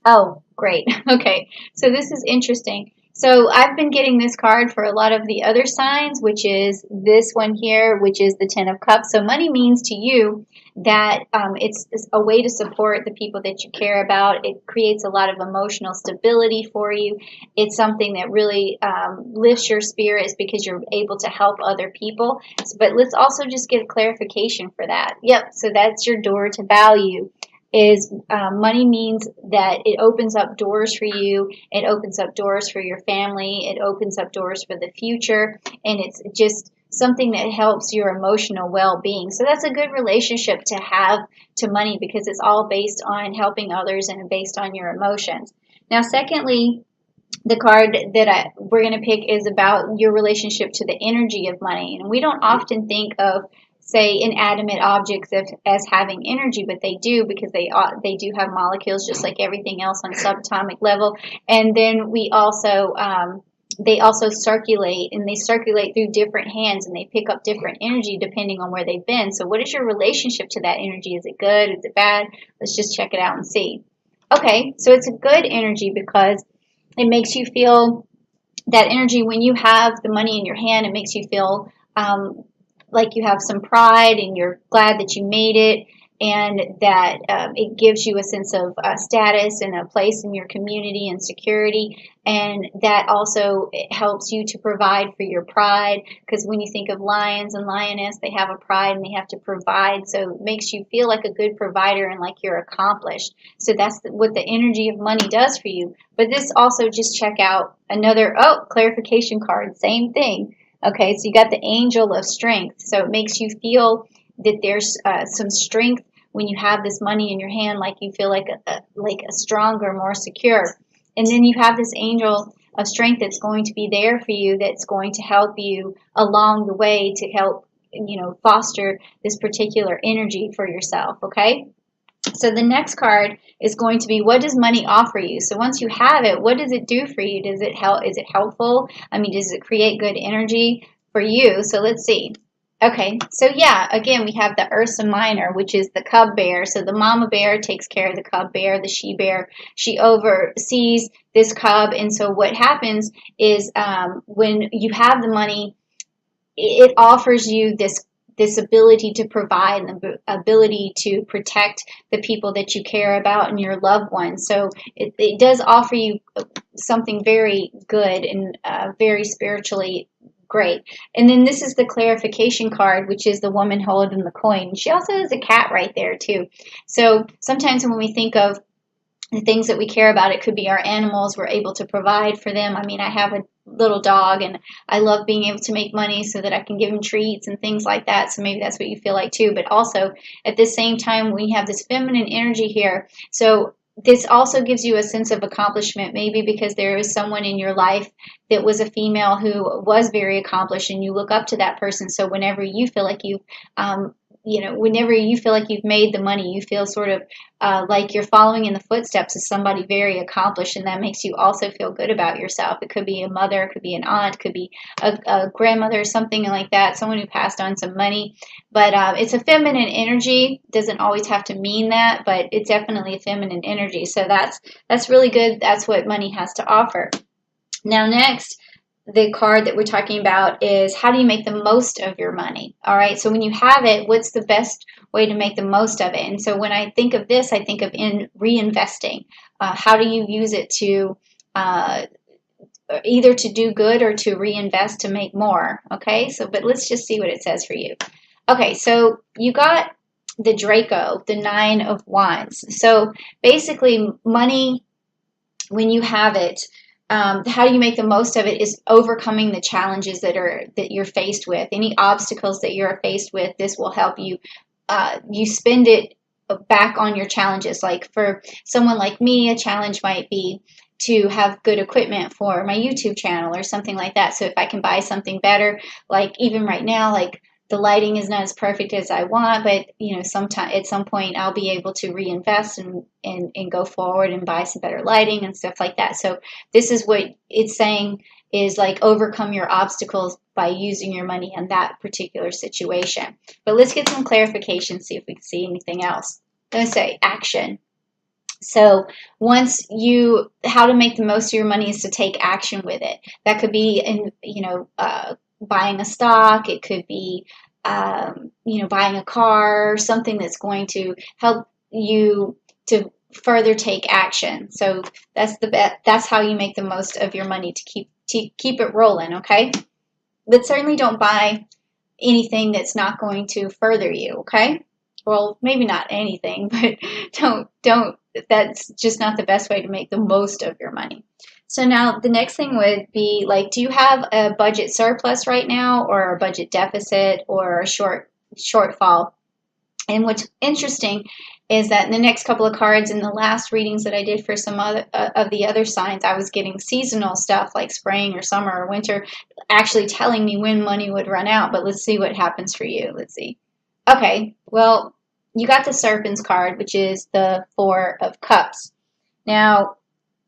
Oh, great. Okay. So this is interesting. So I've been getting this card for a lot of the other signs, which is this one here, which is the Ten of Cups. So money means to you that it's a way to support the people that you care about. It creates a lot of emotional stability for you. It's something that really lifts your spirits because you're able to help other people. But let's also just get a clarification for that. Yep. So that's your door to value is money means that it opens up doors for you, it opens up doors for your family, it opens up doors for the future, and it's just something that helps your emotional well-being. So that's a good relationship to have to money because it's all based on helping others and based on your emotions. Now, secondly, the card that we're going to pick is about your relationship to the energy of money. And we don't often think of, say, inanimate objects as having energy, but they do because they do have molecules just like everything else on subatomic level. And then we also they also circulate and they circulate through different hands and they pick up different energy depending on where they've been. So what is your relationship to that energy? Is it good? Is it bad? Let's just check it out and see. Okay, so it's a good energy because it makes you feel that energy when you have the money in your hand. It makes you feel like you have some pride and you're glad that you made it, and that it gives you a sense of status and a place in your community and security. And that also it helps you to provide for your pride because when you think of lions and lioness, they have a pride and they have to provide. So it makes you feel like a good provider and like you're accomplished. So that's what the energy of money does for you. But this also, just check out another, oh, clarification card, same thing. Okay, so you got the angel of strength. So it makes you feel that there's some strength when you have this money in your hand, like you feel like a stronger, more secure. And then you have this angel of strength that's going to be there for you, that's going to help you along the way to help, foster this particular energy for yourself. Okay. So the next card is going to be, what does money offer you? So once you have it, what does it do for you? Does it help? Is it helpful? I mean, does it create good energy for you? So let's see. Okay, so yeah, again, we have the Ursa Minor, which is the cub bear. So the mama bear takes care of the cub bear, the she bear. She oversees this cub. And so what happens is when you have the money, it offers you this ability to provide and the ability to protect the people that you care about and your loved ones. So it does offer you something very good and very spiritually great. And then this is the clarification card, which is the woman holding the coin. She also has a cat right there too. So sometimes when we think of the things that we care about, it could be our animals, we're able to provide for them. I mean, I have a little dog and I love being able to make money so that I can give him treats and things like that. So maybe that's what you feel like too. But also at the same time, we have this feminine energy here. So this also gives you a sense of accomplishment, maybe because there is someone in your life that was a female who was very accomplished and you look up to that person. So whenever you feel like whenever you feel like you've made the money, you feel sort of like you're following in the footsteps of somebody very accomplished, and that makes you also feel good about yourself. It could be a mother, it could be an aunt, it could be a grandmother, something like that, someone who passed on some money. But it's a feminine energy. Doesn't always have to mean that, but it's definitely a feminine energy. So that's really good. That's what money has to offer. Now, next, the card that we're talking about is, how do you make the most of your money? All right. So when you have it, what's the best way to make the most of it? And so when I think of this, I think of in reinvesting. How do you use it to either to do good or to reinvest to make more? Okay. So, but let's just see what it says for you. Okay. So you got the Draco, the Nine of Wands. So basically, money, when you have it, how do you make the most of it is overcoming the challenges that you're faced with. Any obstacles that you're faced with, this will help you. You spend it back on your challenges. Like for someone like me, a challenge might be to have good equipment for my YouTube channel or something like that. So if I can buy something better, like even right now, like the lighting is not as perfect as I want, but sometime at some point I'll be able to reinvest and go forward and buy some better lighting and stuff like that. So this is what it's saying is like overcome your obstacles by using your money in that particular situation. But let's get some clarification, see if we can see anything else. Let's say action. So how to make the most of your money is to take action with it. That could be buying a stock. It could be, buying a car, something that's going to help you to further take action. So that's how you make the most of your money to keep it rolling. Okay. But certainly don't buy anything that's not going to further you, okay? Well, maybe not anything, but don't that's just not the best way to make the most of your money. So now the next thing would be like, do you have a budget surplus right now, or a budget deficit, or a shortfall? And what's interesting is that in the next couple of cards, in the last readings that I did for some other of the other signs, I was getting seasonal stuff like spring or summer or winter, actually telling me when money would run out. But let's see what happens for you. Let's see. Okay, well, you got the Serpent's card, which is the Four of Cups. Now,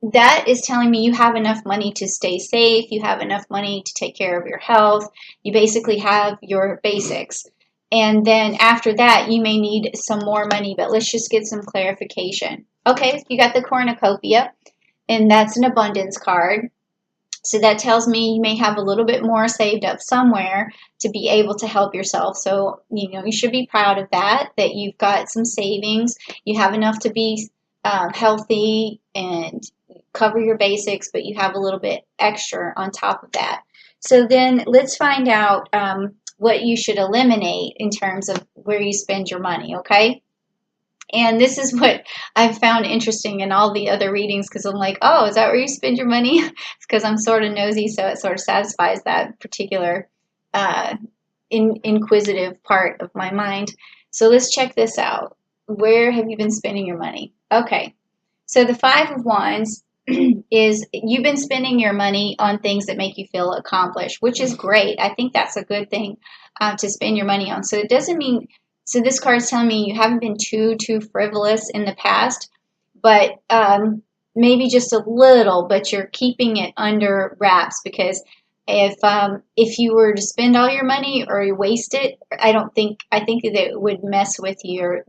that is telling me you have enough money to stay safe. You have enough money to take care of your health. You basically have your basics. And then after that, you may need some more money, but let's just get some clarification. Okay, you got the cornucopia, and that's an abundance card. So that tells me you may have a little bit more saved up somewhere to be able to help yourself. So, you should be proud of that you've got some savings. You have enough to be healthy and cover your basics, but you have a little bit extra on top of that. So then let's find out what you should eliminate in terms of where you spend your money, okay? And this is what I've found interesting in all the other readings, because I'm like, oh, is that where you spend your money? It's because I'm sort of nosy, so it sort of satisfies that particular inquisitive part of my mind. So let's check this out. Where have you been spending your money? Okay, so the Five of Wands is you've been spending your money on things that make you feel accomplished, which is great. I think that's a good thing to spend your money on. So it doesn't mean, so this card is telling me you haven't been too frivolous in the past, but maybe just a little, but you're keeping it under wraps, because if you were to spend all your money or you waste it, I think that it would mess with you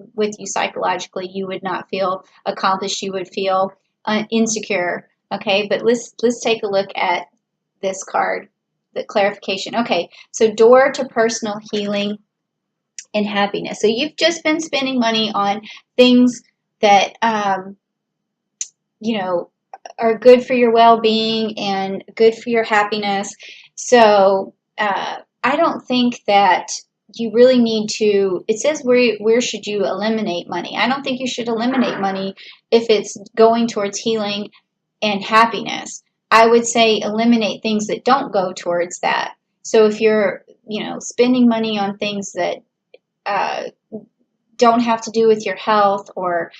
psychologically. You would not feel accomplished. You would feel insecure. Okay, but let's take a look at this card, the clarification. Okay, so door to personal healing and happiness. So you've just been spending money on things that are good for your well-being and good for your happiness. So I don't think that you really need to, it says where should you eliminate money. I don't think you should eliminate money if it's going towards healing and happiness. I would say eliminate things that don't go towards that. So if you're, spending money on things that don't have to do with your health or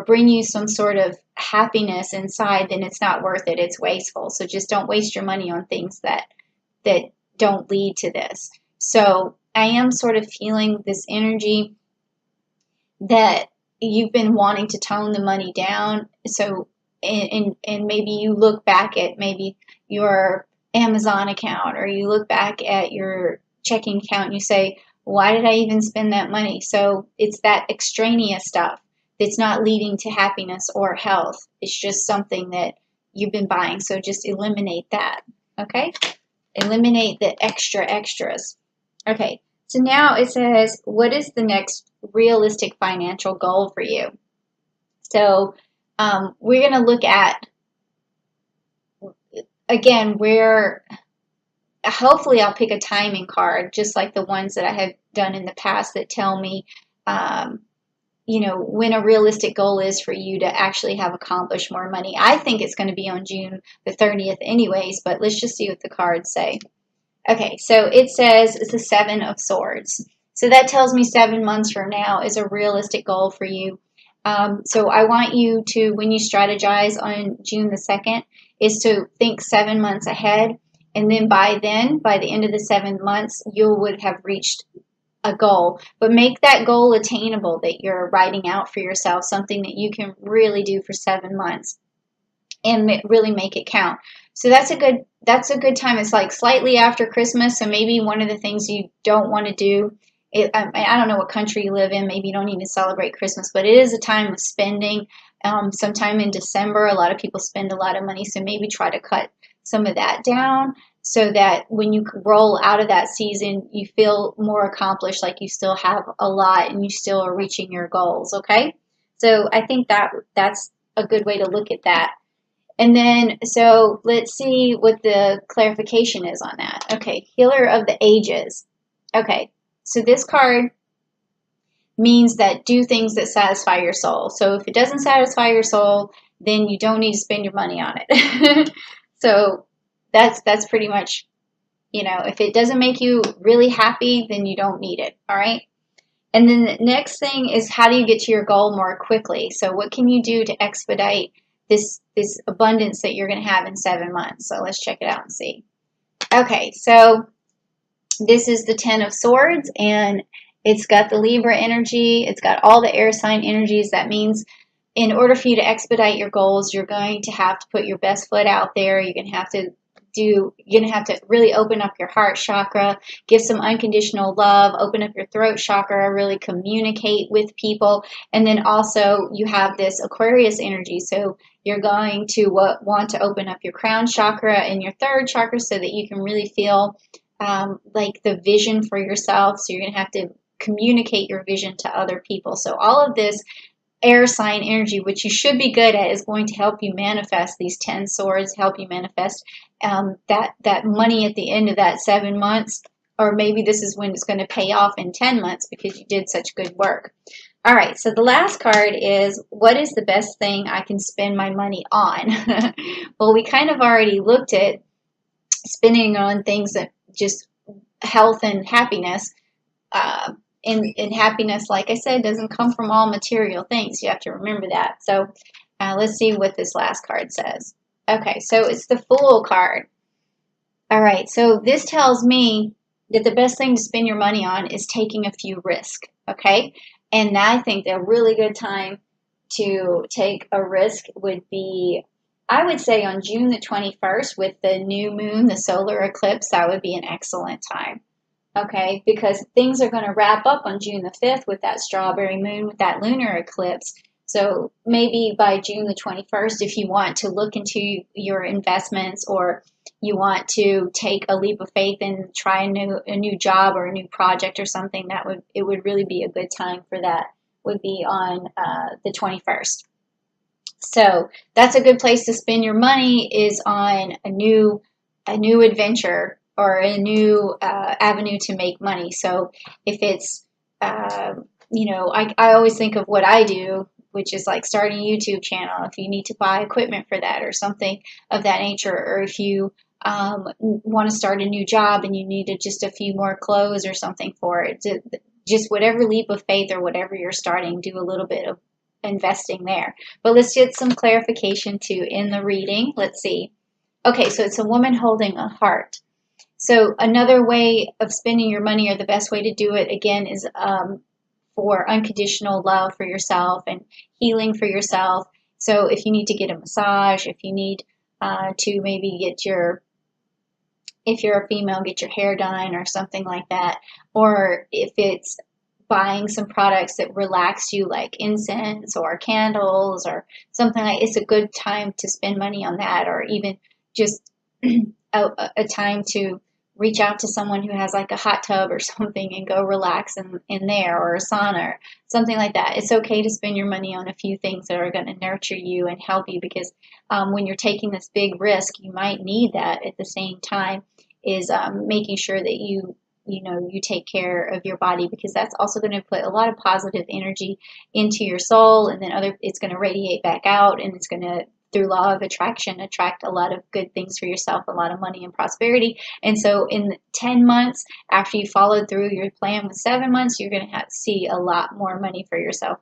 bring you some sort of happiness inside, then it's not worth it. It's wasteful. So just don't waste your money on things that don't lead to this. So I am sort of feeling this energy that you've been wanting to tone the money down. So and maybe you look back at maybe your Amazon account, or you look back at your checking account and you say, why did I even spend that money? So it's that extraneous stuff that's not leading to happiness or health. It's just something that you've been buying. So just eliminate that. Okay? Eliminate the extras. Okay. So now it says, what is the next realistic financial goal for you? So we're going to look at, again, where hopefully I'll pick a timing card, just like the ones that I have done in the past that tell me, when a realistic goal is for you to actually have accomplished more money. I think it's going to be on June the 30th anyways, but let's just see what the cards say. Okay, so it says it's the Seven of Swords. So that tells me 7 months from now is a realistic goal for you. So I want you to, when you strategize on June the 2nd, is to think 7 months ahead. And then by the end of the 7 months, you would have reached a goal. But make that goal attainable that you're writing out for yourself, something that you can really do for 7 months and really make it count. So that's a good time. It's like slightly after Christmas, so maybe one of the things you don't want to do I don't know what country you live in. Maybe you don't even celebrate Christmas, but it is a time of spending. Sometime in December, a lot of people spend a lot of money, so maybe try to cut some of that down so that when you roll out of that season, you feel more accomplished, like you still have a lot and you still are reaching your goals. Okay, so I think that's a good way to look at that. And then, so let's see what the clarification is on that. Okay, Healer of the Ages. Okay, so this card means that do things that satisfy your soul. So if it doesn't satisfy your soul, then you don't need to spend your money on it. So that's pretty much, if it doesn't make you really happy, then you don't need it. All right. And then the next thing is, how do you get to your goal more quickly? So what can you do to expedite this abundance that you're going to have in 7 months? So let's check it out and see. Okay, so this is the Ten of Swords, and it's got the Libra energy. It's got all the air sign energies. That means in order for you to expedite your goals, you're going to have to put your best foot out there. You're going to have to really open up your heart chakra, give some unconditional love, open up your throat chakra, really communicate with people. And then also you have this Aquarius energy. So you're going to want to open up your crown chakra and your third chakra so that you can really feel like the vision for yourself. So you're going to have to communicate your vision to other people. So all of this air sign energy, which you should be good at, is going to help you manifest these 10 swords, help you manifest that money at the end of that 7 months, or maybe this is when it's going to pay off in 10 months because you did such good work. All right, so the last card is, what is the best thing I can spend my money on? Well, we kind of already looked at spending on things that just health and happiness. And happiness, like I said, doesn't come from all material things. You have to remember that. So let's see what this last card says. Okay, so it's the Fool card. All right, so this tells me that the best thing to spend your money on is taking a few risks, okay? And I think a really good time to take a risk would be, I would say, on June the 21st with the new moon, the solar eclipse. That would be an excellent time. Okay, because things are going to wrap up on June the 5th with that strawberry moon, with that lunar eclipse. So maybe by June the 21st, if you want to look into your investments, or you want to take a leap of faith and try a new job or a new project or something, it would really be a good time for that, would be on the 21st. So that's a good place to spend your money, is on a new adventure or a new avenue to make money. So if it's, I always think of what I do, which is like starting a YouTube channel. If you need to buy equipment for that or something of that nature, or if you want to start a new job and you needed just a few more clothes or something for it, just whatever leap of faith or whatever you're starting, do a little bit of investing there. But let's get some clarification too in the reading. Let's see. Okay, so it's a woman holding a heart. So another way of spending your money, or the best way to do it, again, is for unconditional love for yourself and healing for yourself. So if you need to get a massage, if you need to maybe if you're a female, get your hair done or something like that, or if it's buying some products that relax you, like incense or candles or something like, it's a good time to spend money on that, or even just a time to reach out to someone who has like a hot tub or something and go relax in there, or a sauna or something like that. It's okay to spend your money on a few things that are going to nurture you and help you, because when you're taking this big risk, you might need that at the same time, is making sure that you take care of your body, because that's also going to put a lot of positive energy into your soul, and then it's going to radiate back out, and it's going to, through law of attraction, attract a lot of good things for yourself, a lot of money and prosperity. And so in 10 months, after you followed through your plan with 7 months, you're going to see a lot more money for yourself